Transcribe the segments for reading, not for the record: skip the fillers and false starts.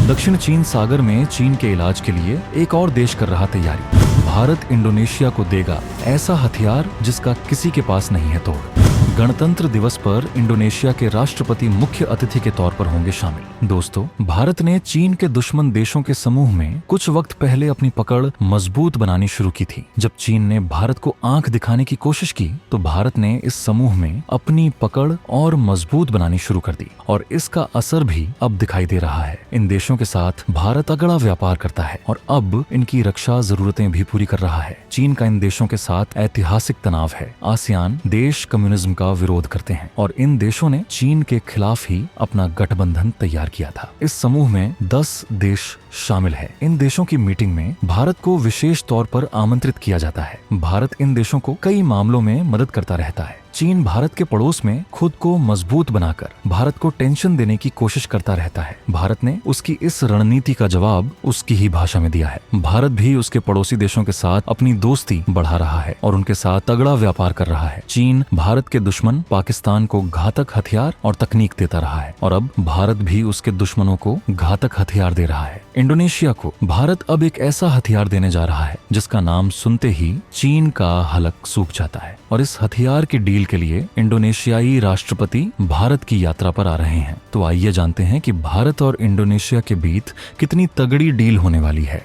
दक्षिण चीन सागर में चीन के इलाज के लिए एक और देश कर रहा तैयारी। भारत इंडोनेशिया को देगा ऐसा हथियार जिसका किसी के पास नहीं है तोड़। गणतंत्र दिवस पर इंडोनेशिया के राष्ट्रपति मुख्य अतिथि के तौर पर होंगे शामिल। दोस्तों, भारत ने चीन के दुश्मन देशों के समूह में कुछ वक्त पहले अपनी पकड़ मजबूत बनानी शुरू की थी। जब चीन ने भारत को आंख दिखाने की कोशिश की तो भारत ने इस समूह में अपनी पकड़ और मजबूत बनानी शुरू कर दी और इसका असर भी अब दिखाई दे रहा है। इन देशों के साथ भारत तगड़ा व्यापार करता है और अब इनकी रक्षा जरूरतें भी पूरी कर रहा है। चीन का इन देशों के साथ ऐतिहासिक तनाव है। आसियान देश कम्युनिज्म का विरोध करते हैं और इन देशों ने चीन के खिलाफ ही अपना गठबंधन तैयार किया था। इस समूह में 10 देश शामिल है। इन देशों की मीटिंग में भारत को विशेष तौर पर आमंत्रित किया जाता है। भारत इन देशों को कई मामलों में मदद करता रहता है। चीन भारत के पड़ोस में खुद को मजबूत बनाकर भारत को टेंशन देने की कोशिश करता रहता है। भारत ने उसकी इस रणनीति का जवाब उसकी ही भाषा में दिया है। भारत भी उसके पड़ोसी देशों के साथ अपनी दोस्ती बढ़ा रहा है और उनके साथ तगड़ा व्यापार कर रहा है। चीन भारत के दुश्मन पाकिस्तान को घातक हथियार और तकनीक देता रहा है और अब भारत भी उसके दुश्मनों को घातक हथियार दे रहा है। इंडोनेशिया को भारत अब एक ऐसा हथियार देने जा रहा है जिसका नाम सुनते ही चीन का हलक सूख जाता है और इस हथियार की डील के लिए इंडोनेशियाई राष्ट्रपति भारत की यात्रा पर आ रहे हैं। तो आइए जानते हैं कि भारत और इंडोनेशिया के बीच कितनी तगड़ी डील होने वाली है।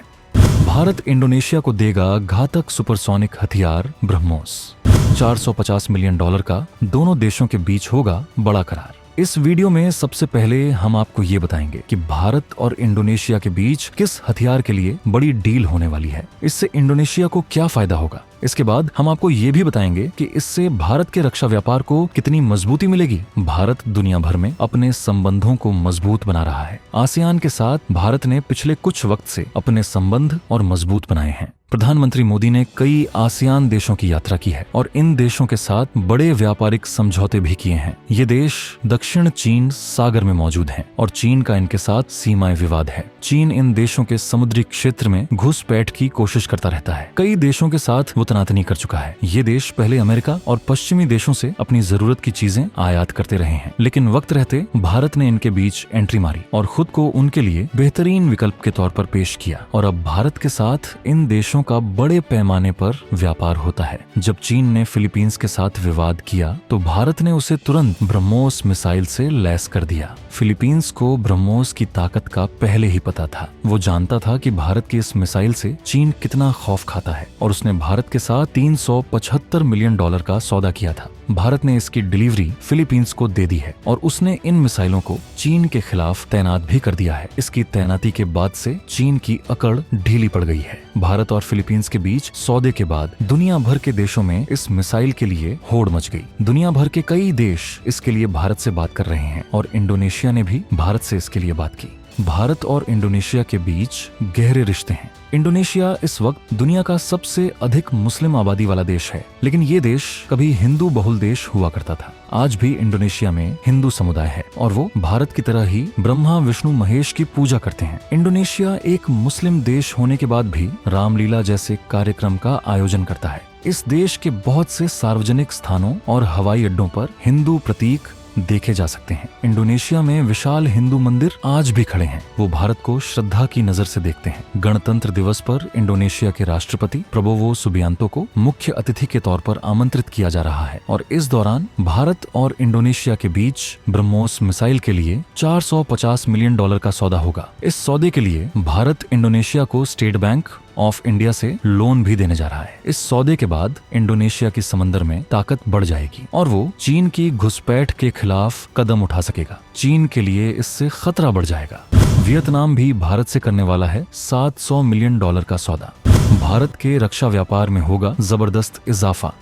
भारत इंडोनेशिया को देगा घातक सुपरसोनिक हथियार ब्रह्मोस। $450 मिलियन का दोनों देशों के बीच होगा बड़ा करार। इस वीडियो में सबसे पहले हम आपको ये बताएंगे कि भारत और इंडोनेशिया के बीच किस हथियार के लिए बड़ी डील होने वाली है। इससे इंडोनेशिया को क्या फायदा होगा। इसके बाद हम आपको ये भी बताएंगे कि इससे भारत के रक्षा व्यापार को कितनी मजबूती मिलेगी। भारत दुनिया भर में अपने संबंधों को मजबूत बना रहा है। आसियान के साथ भारत ने पिछले कुछ वक्त से अपने संबंध और मजबूत बनाए हैं। प्रधानमंत्री मोदी ने कई आसियान देशों की यात्रा की है और इन देशों के साथ बड़े व्यापारिक समझौते भी किए हैं। ये देश दक्षिण चीन सागर में मौजूद हैं और चीन का इनके साथ सीमाएं विवाद है। चीन इन देशों के समुद्री क्षेत्र में घुसपैठ की कोशिश करता रहता है। कई देशों के साथ वो तनातनी कर चुका है। ये देश पहले अमेरिका और पश्चिमी देशों से अपनी जरूरत की चीजें आयात करते रहे हैं, लेकिन वक्त रहते भारत ने इनके बीच एंट्री मारी और खुद को उनके लिए बेहतरीन विकल्प के तौर पर पेश किया और अब भारत के साथ इन देशों का बड़े पैमाने पर व्यापार होता है। जब चीन ने फिलीपींस के साथ विवाद किया तो भारत ने उसे तुरंत ब्रह्मोस मिसाइल से लैस कर दिया। फिलीपींस को ब्रह्मोस की ताकत का पहले ही पता था। वो जानता था कि भारत की इस मिसाइल से चीन कितना खौफ खाता है और उसने भारत के साथ $375 मिलियन का सौदा किया था। भारत ने इसकी डिलीवरी फिलीपींस को दे दी है और उसने इन मिसाइलों को चीन के खिलाफ तैनात भी कर दिया है। इसकी तैनाती के बाद से चीन की अकड़ ढीली पड़ गई है। भारत और फिलीपींस के बीच सौदे के बाद दुनिया भर के देशों में इस मिसाइल के लिए होड़ मच गई। दुनिया भर के कई देश इसके लिए भारत से बात कर रहे हैं और इंडोनेशिया ने भी भारत से इसके लिए बात की। भारत और इंडोनेशिया के बीच गहरे रिश्ते हैं। इंडोनेशिया इस वक्त दुनिया का सबसे अधिक मुस्लिम आबादी वाला देश है, लेकिन ये देश कभी हिंदू बहुल देश हुआ करता था। आज भी इंडोनेशिया में हिंदू समुदाय है और वो भारत की तरह ही ब्रह्मा विष्णु महेश की पूजा करते हैं। इंडोनेशिया एक मुस्लिम देश होने के बाद भी रामलीला जैसे कार्यक्रम का आयोजन करता है। इस देश के बहुत से सार्वजनिक स्थानों और हवाई अड्डों पर हिंदू प्रतीक देखे जा सकते हैं। इंडोनेशिया में विशाल हिंदू मंदिर आज भी खड़े हैं। वो भारत को श्रद्धा की नजर से देखते हैं। गणतंत्र दिवस पर इंडोनेशिया के राष्ट्रपति प्रबोवो सुबियांतो को मुख्य अतिथि के तौर पर आमंत्रित किया जा रहा है और इस दौरान भारत और इंडोनेशिया के बीच ब्रह्मोस मिसाइल के लिए $450 मिलियन का सौदा होगा। इस सौदे के लिए भारत इंडोनेशिया को स्टेट बैंक ऑफ इंडिया से लोन भी देने जा रहा है। इस सौदे के बाद इंडोनेशिया की समंदर में ताकत बढ़ जाएगी और वो चीन की घुसपैठ के खिलाफ कदम उठा सकेगा। चीन के लिए इससे खतरा बढ़ जाएगा। वियतनाम भी भारत से करने वाला है $700 मिलियन का सौदा। भारत के रक्षा व्यापार में होगा जबरदस्त इजाफा।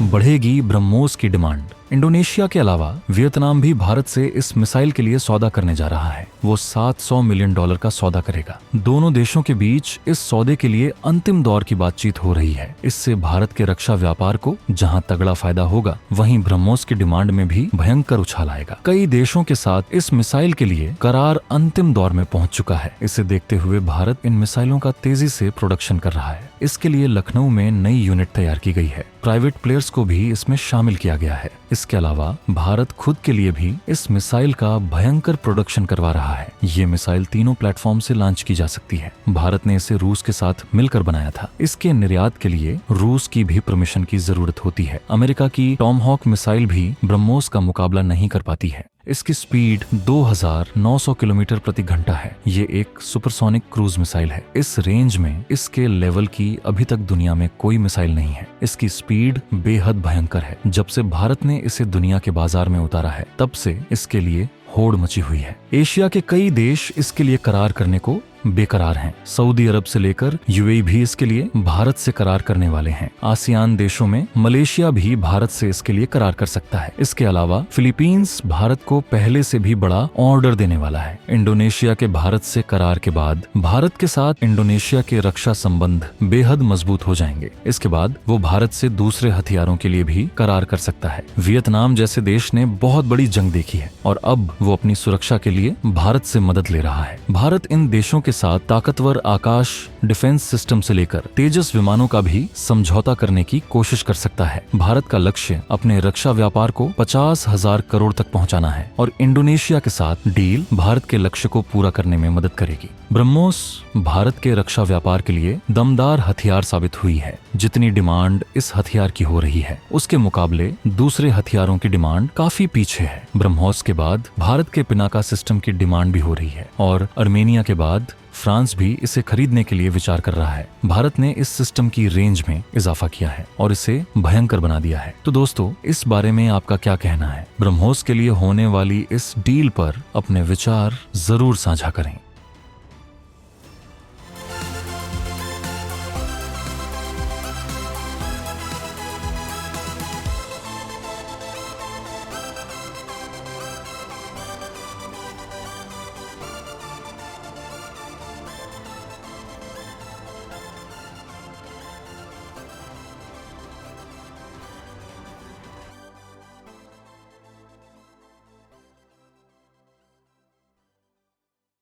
बढ़ेगी ब्रह्मोस की डिमांड। इंडोनेशिया के अलावा वियतनाम भी भारत से इस मिसाइल के लिए सौदा करने जा रहा है। वो $700 मिलियन का सौदा करेगा। दोनों देशों के बीच इस सौदे के लिए अंतिम दौर की बातचीत हो रही है। इससे भारत के रक्षा व्यापार को जहां तगड़ा फायदा होगा, वहीं ब्रह्मोस की डिमांड में भी भयंकर उछाल आएगा। कई देशों के साथ इस मिसाइल के लिए करार अंतिम दौर में पहुंच चुका है। इसे देखते हुए भारत इन मिसाइलों का तेजी से प्रोडक्शन कर रहा है। इसके लिए लखनऊ में नई यूनिट तैयार की गई है। प्राइवेट प्लेयर्स को भी इसमें शामिल किया गया है। इसके अलावा भारत खुद के लिए भी इस मिसाइल का भयंकर प्रोडक्शन करवा रहा है। ये मिसाइल तीनों प्लेटफॉर्म से लॉन्च की जा सकती है। भारत ने इसे रूस के साथ मिलकर बनाया था। इसके निर्यात के लिए रूस की भी परमिशन की जरूरत होती है। अमेरिका की टॉमहॉक मिसाइल भी ब्रह्मोस का मुकाबला नहीं कर पाती है। इसकी स्पीड 2900 किलोमीटर प्रति घंटा है। ये एक सुपरसोनिक क्रूज मिसाइल है। इस रेंज में इसके लेवल की अभी तक दुनिया में कोई मिसाइल नहीं है। इसकी स्पीड बेहद भयंकर है। जब से भारत ने इसे दुनिया के बाजार में उतारा है, तब से इसके लिए होड़ मची हुई है। एशिया के कई देश इसके लिए करार करने को बेकरार हैं। सऊदी अरब से लेकर यूएई भी इसके लिए भारत से करार करने वाले हैं। आसियान देशों में मलेशिया भी भारत से इसके लिए करार कर सकता है। इसके अलावा फिलीपींस भारत को पहले से भी बड़ा ऑर्डर देने वाला है। इंडोनेशिया के भारत से करार के बाद भारत के साथ इंडोनेशिया के रक्षा संबंध बेहद मजबूत हो जाएंगे। इसके बाद वो भारत से दूसरे हथियारों के लिए भी करार कर सकता है। वियतनाम जैसे देश ने बहुत बड़ी जंग देखी है और अब वो अपनी सुरक्षा के लिए भारत से मदद ले रहा है। भारत इन देशों के साथ ताकतवर आकाश डिफेंस सिस्टम से लेकर तेजस विमानों का भी समझौता करने की कोशिश कर सकता है। भारत का लक्ष्य अपने रक्षा व्यापार को 50,000 करोड़ तक पहुंचाना है और इंडोनेशिया के साथ डील भारत के लक्ष्य को पूरा करने में मदद करेगी। ब्रह्मोस भारत के रक्षा व्यापार के लिए दमदार हथियार साबित हुई है। जितनी डिमांड इस हथियार की हो रही है, उसके मुकाबले दूसरे हथियारों की डिमांड काफी पीछे है। ब्रह्मोस के बाद भारत के पिनाका सिस्टम की डिमांड भी हो रही है और अर्मेनिया के बाद फ्रांस भी इसे खरीदने के लिए विचार कर रहा है। भारत ने इस सिस्टम की रेंज में इजाफा किया है और इसे भयंकर बना दिया है। तो दोस्तों, इस बारे में आपका क्या कहना है? ब्रह्मोस के लिए होने वाली इस डील पर अपने विचार जरूर साझा करें।